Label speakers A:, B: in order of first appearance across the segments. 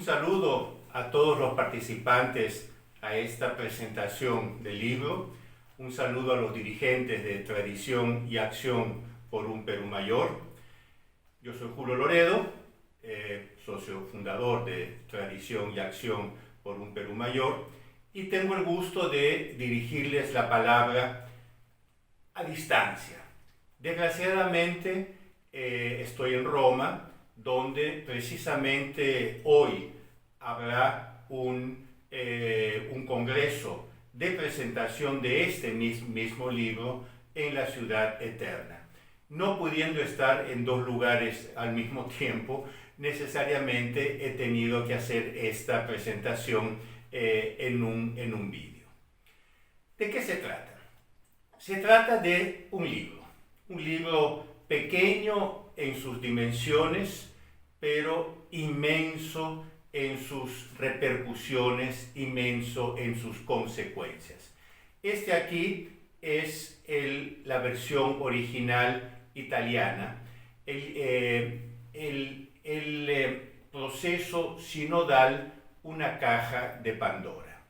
A: saludo a todos los participantes a esta presentación del libro. Un saludo a los dirigentes de Tradición y Acción por un Perú Mayor. Yo soy Julio Loredo, socio fundador de Tradición y Acción por un Perú Mayor, y tengo el gusto de dirigirles la palabra a distancia. Desgraciadamente, estoy en Roma, donde precisamente hoy habrá un congreso de presentación de este mismo libro en la Ciudad Eterna. No pudiendo estar en dos lugares al mismo tiempo, necesariamente he tenido que hacer esta presentación en un vídeo. ¿De qué se trata? Se trata de un libro pequeño en sus dimensiones, pero inmenso en sus repercusiones, inmenso en sus consecuencias. Este aquí es la versión original italiana, el proceso sinodal, una caja de Pandora.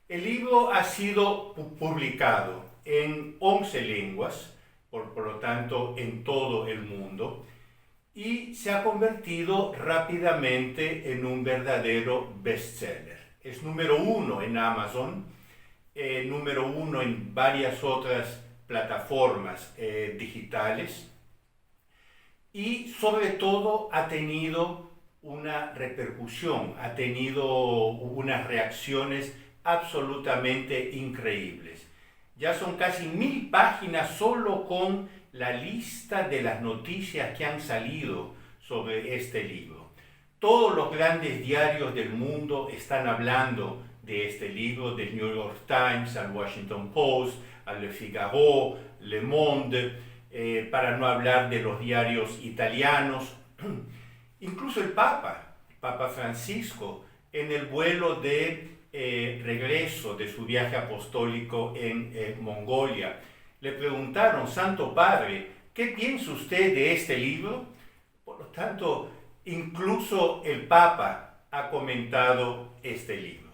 A: El libro ha sido publicado en 11 lenguas, por lo tanto en todo el mundo, y se ha convertido rápidamente en un verdadero bestseller. Es número 1 en Amazon, número 1 en varias otras plataformas digitales, y sobre todo ha tenido una repercusión, ha tenido unas reacciones absolutamente increíbles. Ya son casi 1000 páginas solo con la lista de las noticias que han salido sobre este libro. Todos los grandes diarios del mundo están hablando de este libro, del New York Times, al Washington Post, al Le Figaro, Le Monde, para no hablar de los diarios italianos. Incluso el Papa Francisco, en el vuelo de regreso de su viaje apostólico en Mongolia, le preguntaron: Santo Padre, ¿qué piensa usted de este libro? Por lo tanto, incluso el Papa ha comentado este libro.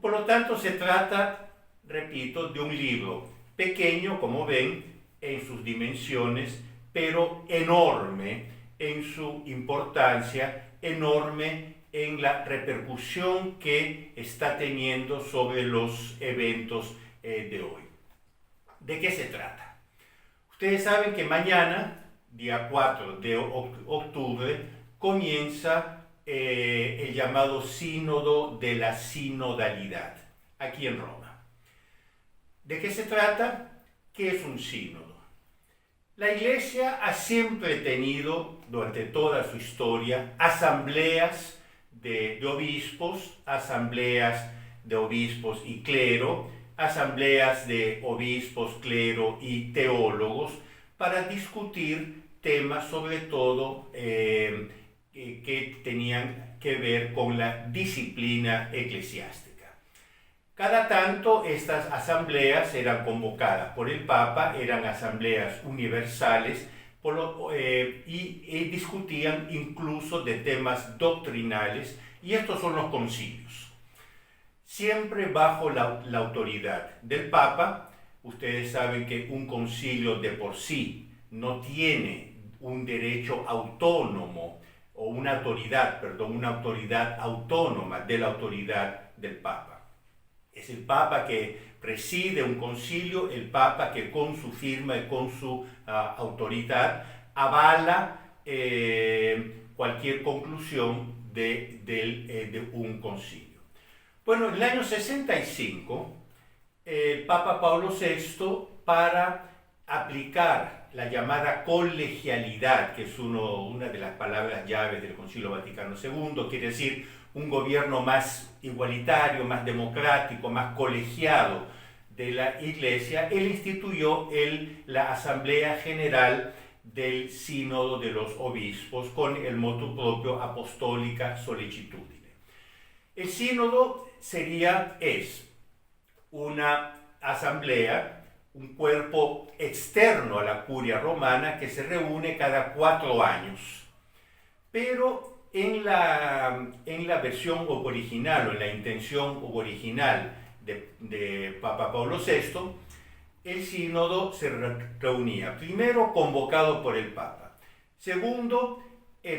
A: Por lo tanto, se trata, repito, de un libro pequeño, como ven, en sus dimensiones, pero enorme en su importancia, enorme en la repercusión que está teniendo sobre los eventos de hoy. ¿De qué se trata? Ustedes saben que mañana, día 4 de octubre, comienza el llamado Sínodo de la Sinodalidad, aquí en Roma. ¿De qué se trata? ¿Qué es un sínodo? La Iglesia ha siempre tenido, durante toda su historia, asambleas de obispos, asambleas de obispos y clero, asambleas de obispos, clero y teólogos, para discutir temas sobre todo que tenían que ver con la disciplina eclesiástica. Cada tanto estas asambleas eran convocadas por el Papa, eran asambleas universales, y discutían incluso de temas doctrinales, y estos son los concilios. Siempre bajo la autoridad del Papa. Ustedes saben que un concilio de por sí no tiene un derecho autónomo, o una autoridad autónoma de la autoridad del Papa. Es el Papa que preside un concilio, el Papa que con su firma y con su autoridad avala cualquier conclusión de un concilio. Bueno, en el año 65, el Papa Pablo VI, para aplicar la llamada colegialidad, que es una de las palabras llaves del Concilio Vaticano II, quiere decir un gobierno más igualitario, más democrático, más colegiado de la Iglesia, él instituyó la Asamblea General del Sínodo de los Obispos con el motu propio Apostolica Sollicitudine. El sínodo es una asamblea, un cuerpo externo a la curia romana que se reúne cada 4 años, pero en la versión original o en la intención original de Papa Pablo VI, el sínodo se reunía, primero convocado por el Papa, segundo,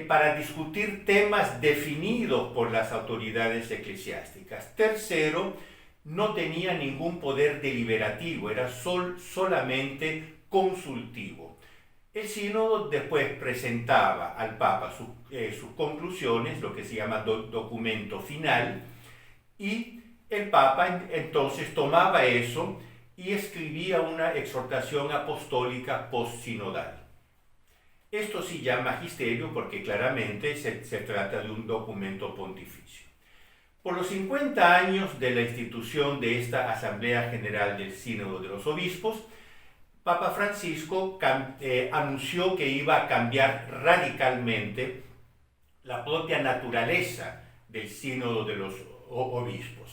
A: para discutir temas definidos por las autoridades eclesiásticas, tercero, no tenía ningún poder deliberativo, era solamente consultivo. El sínodo después presentaba al Papa sus conclusiones, lo que se llama documento final, y el Papa entonces tomaba eso y escribía una exhortación apostólica postsinodal. Esto sí ya magisterio porque claramente se trata de un documento pontificio. Por los 50 años de la institución de esta Asamblea General del Sínodo de los Obispos, Papa Francisco anunció que iba a cambiar radicalmente la propia naturaleza del Sínodo de los Obispos.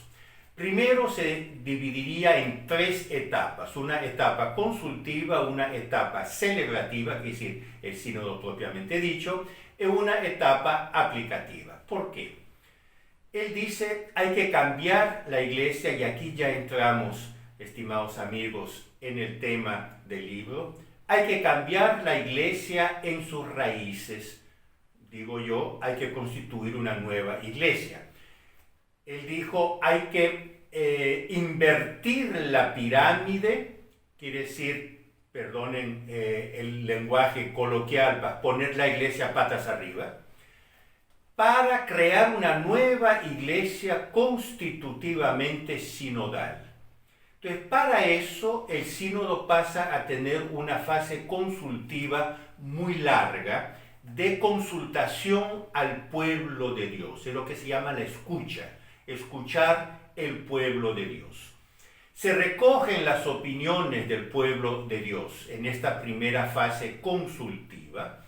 A: Primero se dividiría en 3 etapas, una etapa consultiva, una etapa celebrativa, es decir, el sínodo propiamente dicho, y una etapa aplicativa. ¿Por qué? Él dice, hay que cambiar la iglesia, y aquí ya entramos, estimados amigos, en el tema del libro, hay que cambiar la iglesia en sus raíces. Digo yo, hay que constituir una nueva iglesia. Él dijo, hay que invertir la pirámide, quiere decir, perdonen el lenguaje coloquial, poner la iglesia patas arriba, para crear una nueva iglesia constitutivamente sinodal. Entonces, para eso, el sínodo pasa a tener una fase consultiva muy larga de consultación al pueblo de Dios, es lo que se llama la escucha, escuchar el pueblo de Dios. Se recogen las opiniones del pueblo de Dios en esta primera fase consultiva,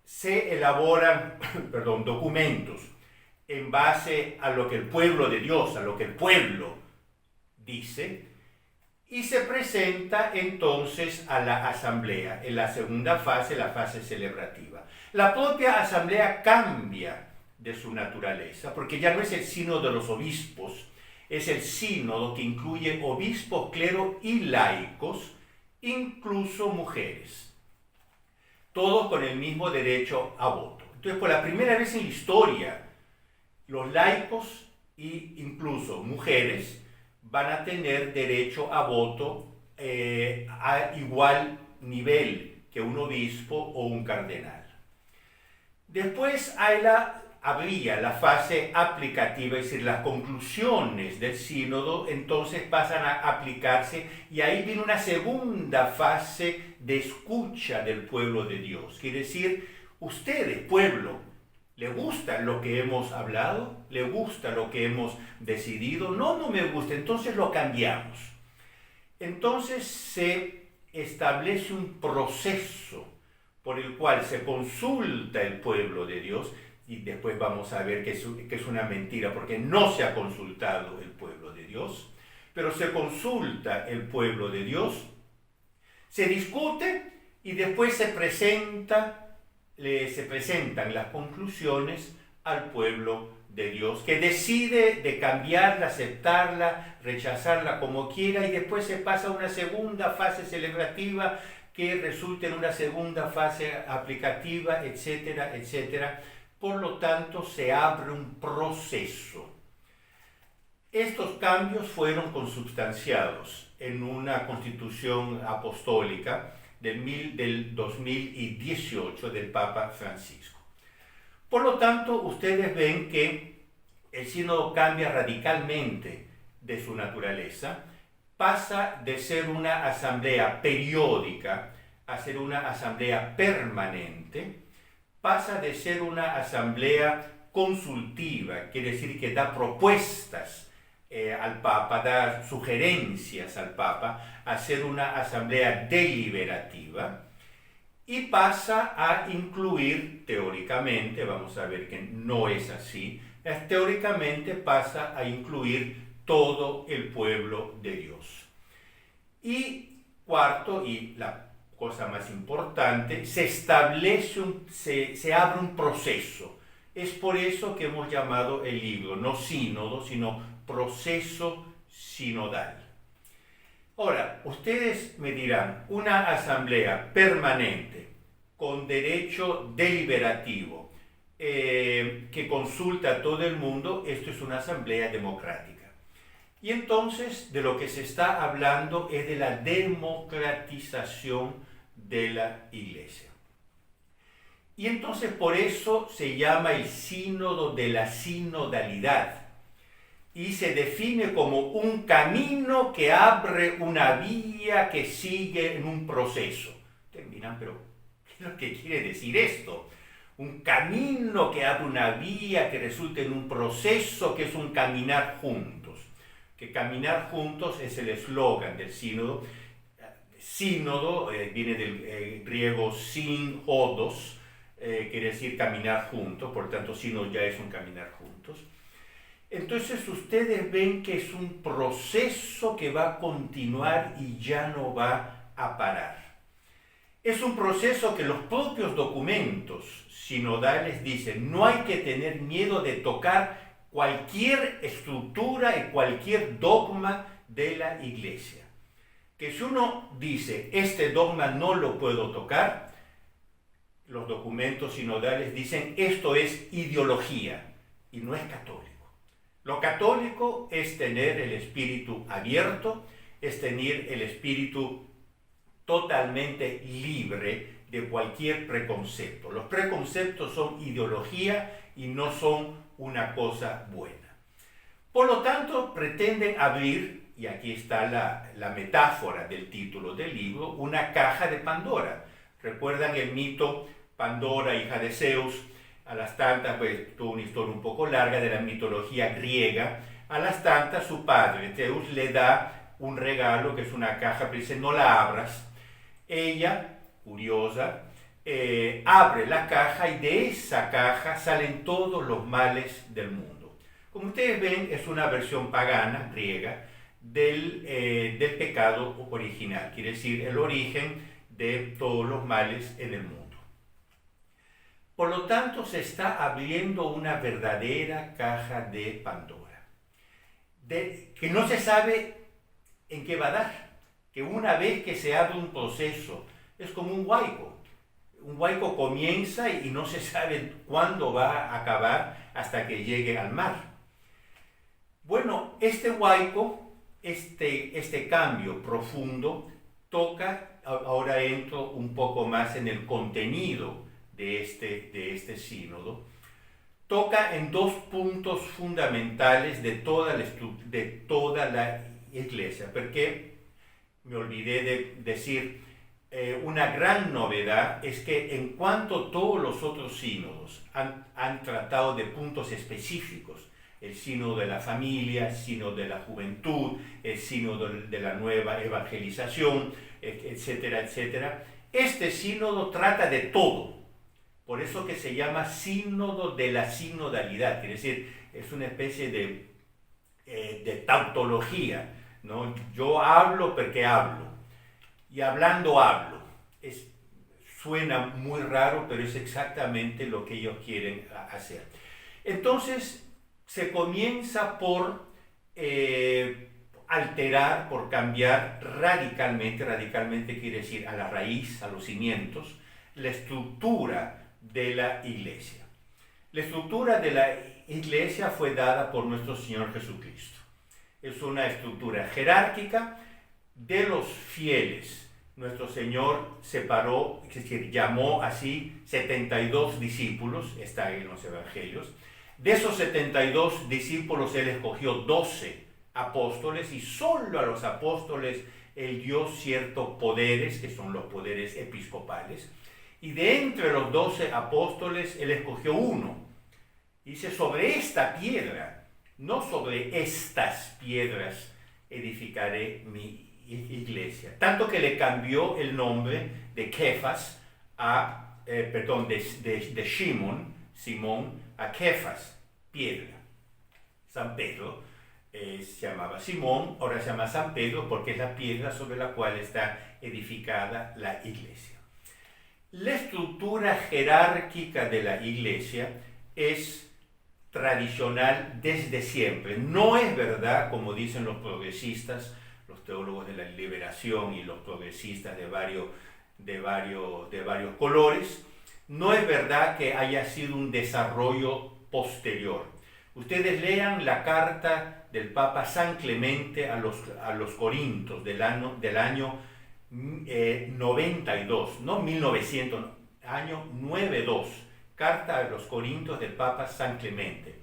A: se elaboran documentos en base a lo que el pueblo de Dios, a lo que el pueblo dice, y se presenta entonces a la asamblea, en la segunda fase, la fase celebrativa. La propia asamblea cambia de su naturaleza, porque ya no es el sínodo de los obispos, es el sínodo que incluye obispos, clero y laicos, incluso mujeres, todos con el mismo derecho a voto. Entonces, por la primera vez en la historia, los laicos e incluso mujeres van a tener derecho a voto a igual nivel que un obispo o un cardenal. Después habría la fase aplicativa, es decir, las conclusiones del sínodo, entonces pasan a aplicarse, y ahí viene una segunda fase de escucha del pueblo de Dios. Quiere decir, ustedes, pueblo, ¿le gusta lo que hemos hablado? ¿Le gusta lo que hemos decidido? No, no me gusta, entonces lo cambiamos. Entonces se establece un proceso por el cual se consulta el pueblo de Dios, y después vamos a ver que es una mentira, porque no se ha consultado el pueblo de Dios, pero se consulta el pueblo de Dios, se discute y después se presentan las conclusiones al pueblo de Dios, que decide de cambiarla, aceptarla, rechazarla como quiera, y después se pasa a una segunda fase celebrativa que resulta en una segunda fase aplicativa, etcétera, etcétera. Por lo tanto, se abre un proceso. Estos cambios fueron consubstanciados en una constitución apostólica del 2018 del Papa Francisco. Por lo tanto, ustedes ven que el sínodo cambia radicalmente de su naturaleza, pasa de ser una asamblea periódica a ser una asamblea permanente, pasa de ser una asamblea consultiva, quiere decir que da propuestas al Papa, da sugerencias al Papa, a ser una asamblea deliberativa, y pasa a incluir teóricamente, vamos a ver que no es así, teóricamente pasa a incluir todo el pueblo de Dios. Y cuarto, y la cosa más importante, se abre un proceso Es por eso que hemos llamado el libro no sínodo, sino proceso sinodal. Ahora, ustedes me dirán, una asamblea permanente con derecho deliberativo que consulta a todo el mundo, esto es una asamblea democrática. Y entonces de lo que se está hablando es de la democratización de la Iglesia. Y entonces por eso se llama el sínodo de la sinodalidad y se define como un camino que abre una vía que sigue en un proceso. Ustedes miran, pero ¿qué es lo que quiere decir esto? Un camino que abre una vía que resulta en un proceso que es un caminar juntos. Que caminar juntos es el eslogan del sínodo. Sínodo viene del griego sin-odos, quiere decir caminar juntos, por tanto sínodo ya es un caminar juntos. Entonces ustedes ven que es un proceso que va a continuar y ya no va a parar. Es un proceso que los propios documentos sinodales dicen, no hay que tener miedo de tocar cualquier estructura y cualquier dogma de la Iglesia. Que si uno dice, este dogma no lo puedo tocar, los documentos sinodales dicen, esto es ideología y no es católico. Lo católico es tener el espíritu abierto, es tener el espíritu totalmente libre de cualquier preconcepto. Los preconceptos son ideología y no son una cosa buena. Por lo tanto, pretenden abrir, y aquí está la metáfora del título del libro, una caja de Pandora. ¿Recuerdan el mito Pandora, hija de Zeus? A las tantas, pues, tuvo una historia un poco larga de la mitología griega. A las tantas, su padre, Zeus, le da un regalo que es una caja, pero dice, no la abras. Ella, curiosa, abre la caja y de esa caja salen todos los males del mundo. Como ustedes ven, es una versión pagana, griega, del pecado original, quiere decir el origen de todos los males en el mundo. Por lo tanto, se está abriendo una verdadera caja de Pandora, que no se sabe en qué va a dar, que una vez que se abre un proceso, es como un huaico. Un huaico comienza y no se sabe cuándo va a acabar hasta que llegue al mar. Este huaico, este cambio profundo, toca, ahora entro un poco más en el contenido de este sínodo, toca en dos puntos fundamentales de toda la Iglesia, porque me olvidé de decir, una gran novedad es que en cuanto todos los otros sínodos han tratado de puntos específicos, el sínodo de la familia, el sínodo de la juventud, el sínodo de la nueva evangelización, etcétera, etcétera, este sínodo trata de todo. Por eso que se llama sínodo de la sinodalidad, quiere decir, es una especie de tautología, ¿no? Yo hablo porque hablo, y hablando hablo. Suena muy raro, pero es exactamente lo que ellos quieren hacer. Entonces, se comienza por alterar, por cambiar radicalmente quiere decir a la raíz, a los cimientos, la estructura de la Iglesia. La estructura de la Iglesia fue dada por nuestro Señor Jesucristo. Es una estructura jerárquica de los fieles. Nuestro Señor separó, es decir, llamó así 72 discípulos, está en los evangelios. De esos 72 discípulos, Él escogió 12 apóstoles y solo a los apóstoles Él dio ciertos poderes, que son los poderes episcopales. Y de entre los 12 apóstoles, Él escogió uno. Dice, sobre esta piedra, no sobre estas piedras, edificaré mi iglesia. Tanto que le cambió el nombre de Kefas de Simón a Kefas, piedra. San Pedro se llamaba Simón, ahora se llama San Pedro porque es la piedra sobre la cual está edificada la iglesia. La estructura jerárquica de la iglesia es tradicional desde siempre. No es verdad, como dicen los progresistas, los teólogos de la liberación y los progresistas de varios colores, no es verdad que haya sido un desarrollo posterior. Ustedes lean la carta del Papa San Clemente a los Corintios del año 92, no 1900, año 92, carta a los Corintios del Papa San Clemente.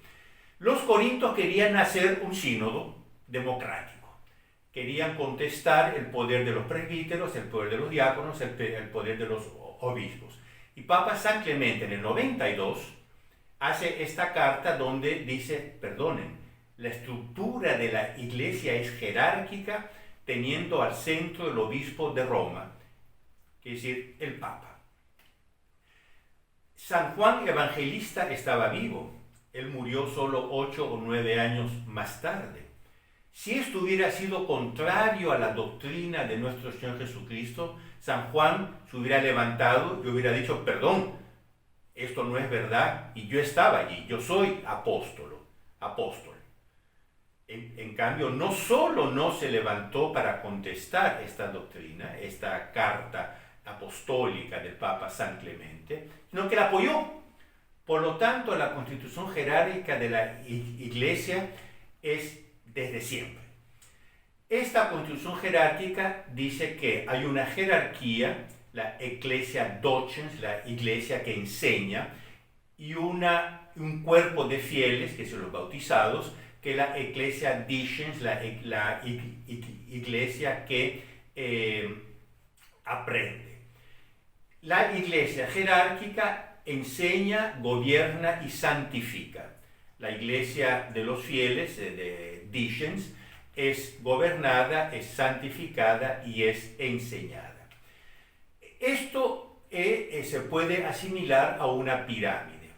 A: Los corintios querían hacer un sínodo democrático, querían contestar el poder de los presbíteros, el poder de los diáconos, el poder de los obispos. Y Papa San Clemente en el 92 hace esta carta donde dice, perdonen, la estructura de la iglesia es jerárquica, teniendo al centro el obispo de Roma, que es decir, el Papa. San Juan Evangelista estaba vivo, él murió solo 8 o 9 años más tarde. Si esto hubiera sido contrario a la doctrina de nuestro Señor Jesucristo, San Juan se hubiera levantado y hubiera dicho, perdón, esto no es verdad, y yo estaba allí, yo soy apóstol. En cambio, no solo no se levantó para contestar esta doctrina, esta carta apostólica del Papa San Clemente, sino que la apoyó. Por lo tanto, la constitución jerárquica de la Iglesia es desde siempre. Esta constitución jerárquica dice que hay una jerarquía, la Ecclesia Docens, la iglesia que enseña, y un cuerpo de fieles, que son los bautizados, que es la Ecclesia Discens, la iglesia que aprende. La iglesia jerárquica enseña, gobierna y santifica. La iglesia de los fieles, de Discens, es gobernada, es santificada y es enseñada. Esto se puede asimilar a una pirámide.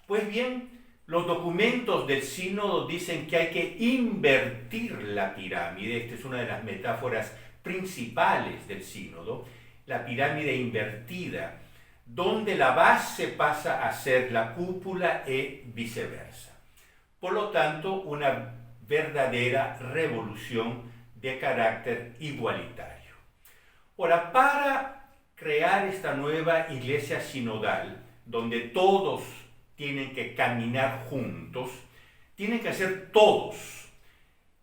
A: Pues bien, los documentos del sínodo dicen que hay que invertir la pirámide. Esta es una de las metáforas principales del sínodo, la pirámide invertida, donde la base pasa a ser la cúpula y viceversa. Por lo tanto, una verdadera revolución de carácter igualitario. Ahora, para crear esta nueva iglesia sinodal, donde todos tienen que caminar juntos, tienen que ser todos.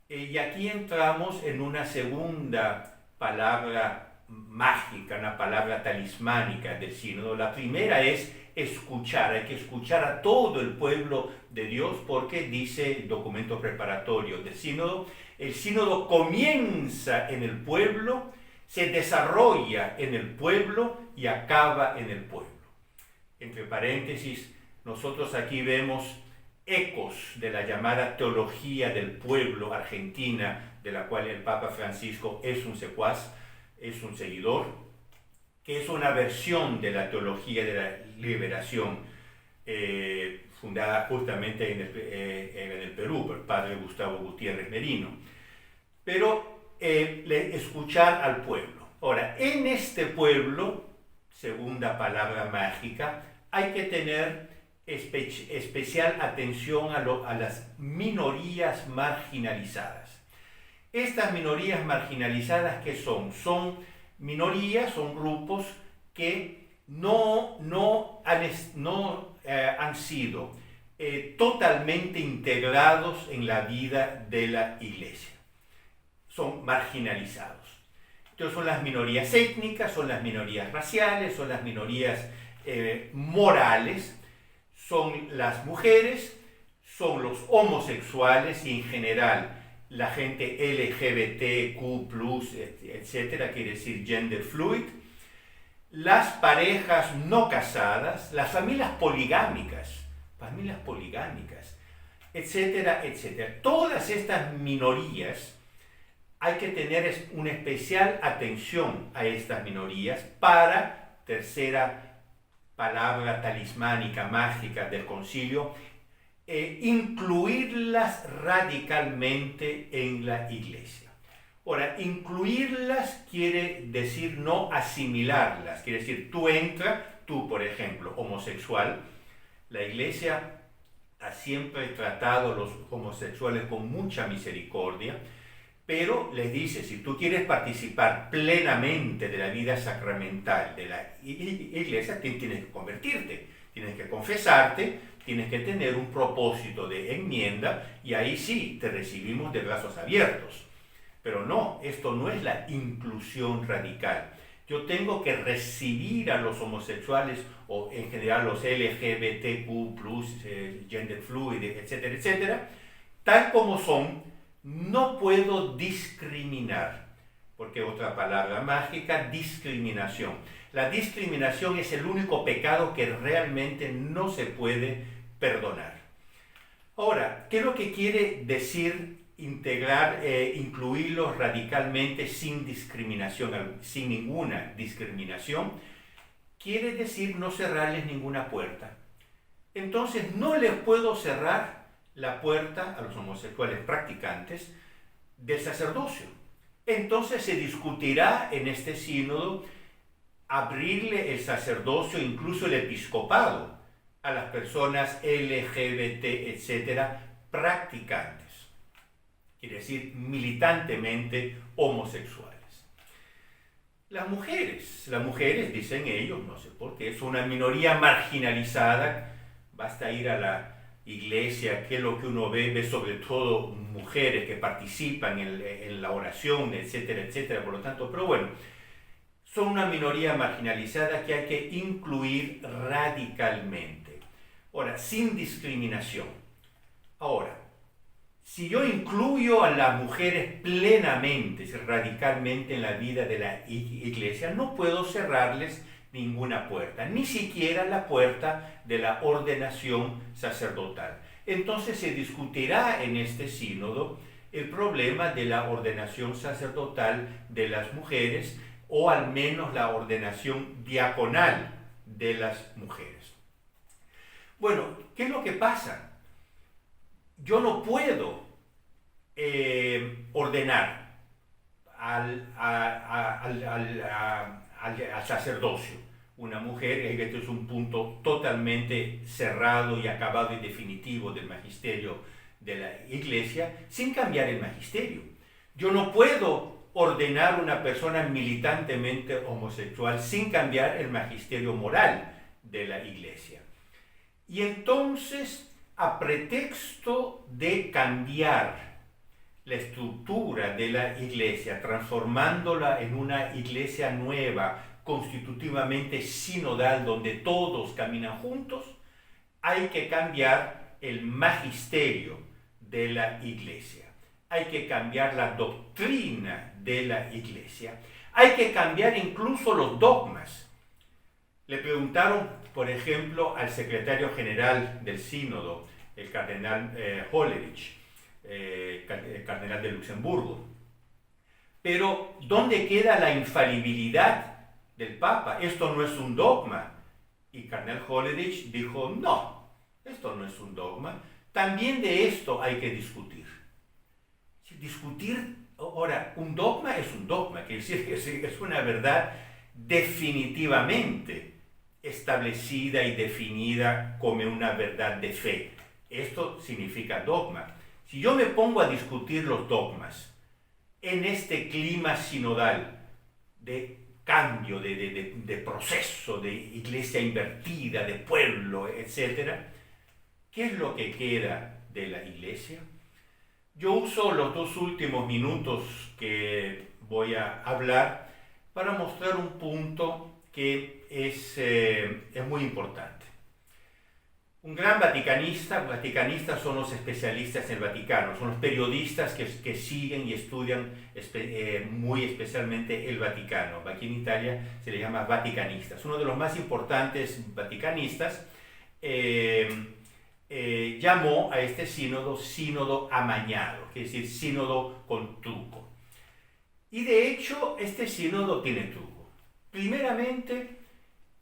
A: Y aquí entramos en una segunda palabra mágica, una palabra talismánica del sínodo. La primera es escuchar, hay que escuchar a todo el pueblo de Dios, porque dice el documento preparatorio del sínodo, el sínodo comienza en el pueblo, se desarrolla en el pueblo y acaba en el pueblo. Entre paréntesis, nosotros aquí vemos ecos de la llamada teología del pueblo argentina, de la cual el Papa Francisco es un secuaz, es un seguidor, que es una versión de la teología de la liberación, fundada justamente en el Perú por el padre Gustavo Gutiérrez Merino. Pero escuchar al pueblo. Ahora, en este pueblo, segunda palabra mágica, hay que tener especial atención a las minorías marginalizadas. Estas minorías marginalizadas, ¿qué son? Son minorías, son grupos que no han sido totalmente integrados en la vida de la Iglesia. Son marginalizados. Entonces son las minorías étnicas, son las minorías raciales, son las minorías morales, son las mujeres, son los homosexuales y en general la gente LGBTQ+, etcétera, quiere decir gender fluid, las parejas no casadas, las familias poligámicas, etcétera, etcétera. Todas estas minorías hay que tener una especial atención a estas minorías para, tercera palabra talismánica, mágica del concilio, incluirlas radicalmente en la iglesia. Ahora, incluirlas quiere decir no asimilarlas, quiere decir tú por ejemplo, homosexual, la iglesia ha siempre tratado a los homosexuales con mucha misericordia, pero les dice, si tú quieres participar plenamente de la vida sacramental de la iglesia, tienes que convertirte, tienes que confesarte, tienes que tener un propósito de enmienda, y ahí sí te recibimos de brazos abiertos. Pero no, esto no es la inclusión radical. Yo tengo que recibir a los homosexuales o en general los LGBTQ+, gender fluid, etcétera, etcétera, tal como son. No puedo discriminar, porque otra palabra mágica, discriminación. La discriminación es el único pecado que realmente no se puede perdonar. Ahora, ¿qué es lo que quiere decir integrar, incluirlos radicalmente sin discriminación, sin ninguna discriminación? Quiere decir no cerrarles ninguna puerta. Entonces no les puedo cerrar la puerta a los homosexuales practicantes del sacerdocio. Entonces se discutirá en este sínodo abrirle el sacerdocio, incluso el episcopado, a las personas LGBT, etcétera, practicantes. Quiere decir militantemente homosexuales. Las mujeres, dicen ellos, no sé por qué, es una minoría marginalizada. Basta ir a la iglesia, que es lo que uno ve sobre todo mujeres que participan en la oración, etcétera, etcétera, por lo tanto, pero bueno, son una minoría marginalizada que hay que incluir radicalmente. Ahora, sin discriminación. Ahora, si yo incluyo a las mujeres plenamente, radicalmente en la vida de la iglesia, no puedo cerrarles ninguna puerta, ni siquiera la puerta de la ordenación sacerdotal. Entonces se discutirá en este sínodo el problema de la ordenación sacerdotal de las mujeres, o al menos la ordenación diaconal de las mujeres. Bueno, ¿qué es lo que pasa? Yo no puedo ordenar al sacerdocio una mujer. Este es un punto totalmente cerrado y acabado y definitivo del magisterio de la iglesia, sin cambiar el magisterio. Yo no puedo ordenar a una persona militantemente homosexual sin cambiar el magisterio moral de la iglesia. Y entonces, a pretexto de cambiar la estructura de la iglesia, transformándola en una iglesia nueva, constitutivamente sinodal, donde todos caminan juntos, hay que cambiar el magisterio de la iglesia. Hay que cambiar la doctrina de la iglesia. Hay que cambiar incluso los dogmas. Le preguntaron, por ejemplo, al secretario general del sínodo, el cardenal Hollerich, el cardenal de Luxemburgo, pero ¿dónde queda la infalibilidad del Papa? Esto no es un dogma. Y cardenal Hollerich dijo, no, esto no es un dogma. También de esto hay que discutir. Discutir, ahora, un dogma es un dogma, quiere decir que es una verdad definitivamente establecida y definida como una verdad de fe. Esto significa dogma. Si yo me pongo a discutir los dogmas en este clima sinodal de cambio, de proceso, de iglesia invertida, de pueblo, etc., ¿qué es lo que queda de la iglesia? Yo uso los 2 últimos minutos que voy a hablar para mostrar un punto que es muy importante. Un gran vaticanistas son los especialistas en el Vaticano, son los periodistas que siguen y estudian muy especialmente el Vaticano. Aquí en Italia se le llama vaticanistas. Uno de los más importantes vaticanistas llamó a este sínodo amañado, quiere decir sínodo con truco. Y de hecho este sínodo tiene truco. Primeramente,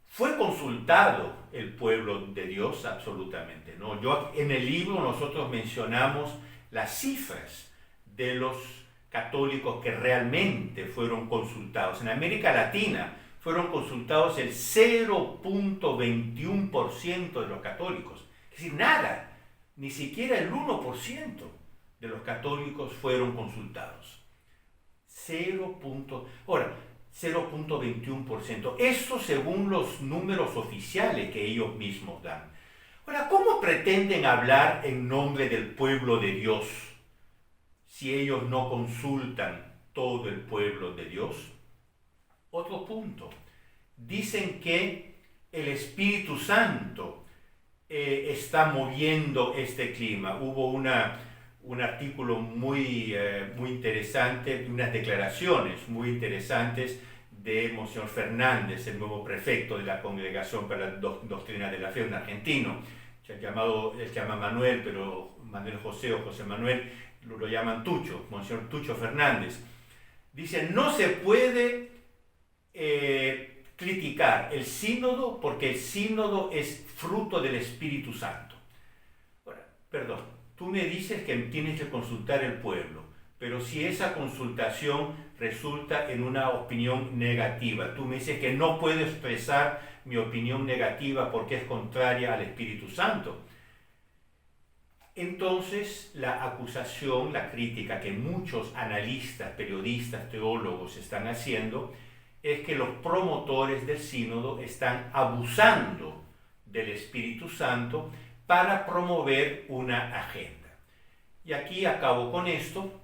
A: fue consultado el pueblo de Dios absolutamente, ¿no? En el libro nosotros mencionamos las cifras de los católicos que realmente fueron consultados. En América Latina fueron consultados el 0.21% de los católicos. Es decir, nada, Ni siquiera el 1% de los católicos fueron consultados. 0.21%. Esto según los números oficiales que ellos mismos dan. Ahora, ¿cómo pretenden hablar en nombre del pueblo de Dios si ellos no consultan todo el pueblo de Dios? Otro punto. Dicen que el Espíritu Santo está moviendo este clima. Hubo un artículo muy interesante, unas declaraciones muy interesantes de Monseñor Fernández, el nuevo prefecto de la Congregación para la Doctrina de la Fe, un argentino, él se llama Manuel, pero Manuel José o José Manuel lo llaman Tucho, Monseñor Tucho Fernández. Dice, no se puede criticar el sínodo porque el sínodo es fruto del Espíritu Santo. Ahora, perdón, tú me dices que tienes que consultar el pueblo, pero si esa consultación resulta en una opinión negativa, tú me dices que no puedo expresar mi opinión negativa porque es contraria al Espíritu Santo. Entonces, la acusación, la crítica que muchos analistas, periodistas, teólogos están haciendo es que los promotores del sínodo están abusando del Espíritu Santo para promover una agenda. Y aquí acabo con esto,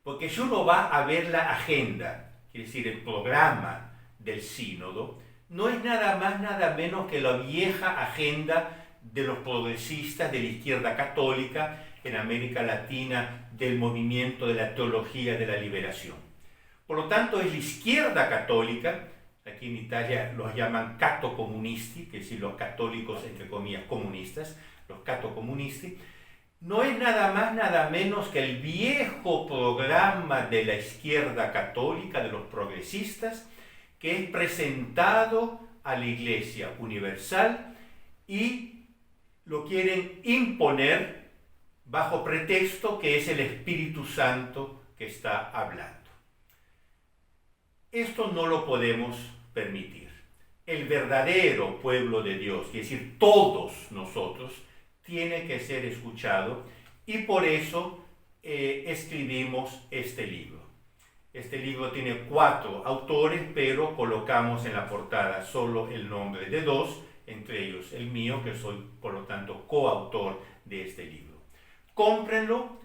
A: porque si uno va a ver la agenda, quiere decir el programa del sínodo, no es nada más, nada menos que la vieja agenda de los progresistas de la izquierda católica en América Latina, del movimiento de la teología de la liberación. Por lo tanto, es la izquierda católica, aquí en Italia los llaman cattocomunisti, que es decir, los católicos, entre comillas, comunistas, los cattocomunisti, no es nada más, nada menos que el viejo programa de la izquierda católica, de los progresistas, que es presentado a la Iglesia Universal y lo quieren imponer bajo pretexto que es el Espíritu Santo que está hablando. Esto no lo podemos permitir. El verdadero pueblo de Dios, es decir, todos nosotros, tiene que ser escuchado y por eso escribimos este libro. Este libro tiene 4 autores, pero colocamos en la portada solo el nombre de 2, entre ellos el mío, que soy por lo tanto coautor de este libro. Cómprenlo,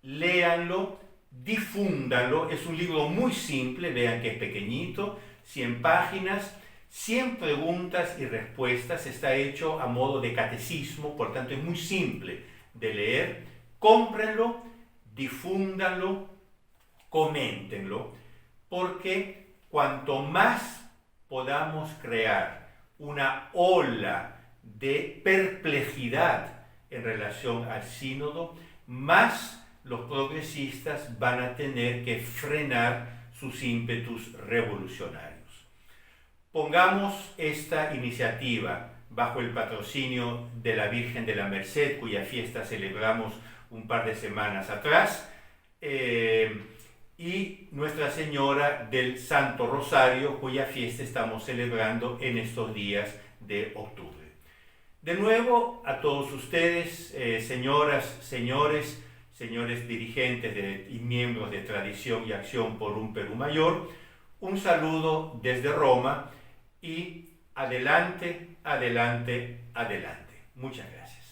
A: léanlo, difúndanlo. Es un libro muy simple, vean que es pequeñito, 100 páginas, 100 preguntas y respuestas, está hecho a modo de catecismo, por tanto es muy simple de leer. Cómprenlo, difúndanlo, coméntenlo, porque cuanto más podamos crear una ola de perplejidad en relación al sínodo, más los progresistas van a tener que frenar sus ímpetus revolucionarios. Pongamos esta iniciativa bajo el patrocinio de la Virgen de la Merced, cuya fiesta celebramos un par de semanas atrás, y Nuestra Señora del Santo Rosario, cuya fiesta estamos celebrando en estos días de octubre. De nuevo, a todos ustedes, señoras, señores dirigentes y miembros de Tradición y Acción por un Perú Mayor, un saludo desde Roma y adelante, adelante, adelante. Muchas gracias.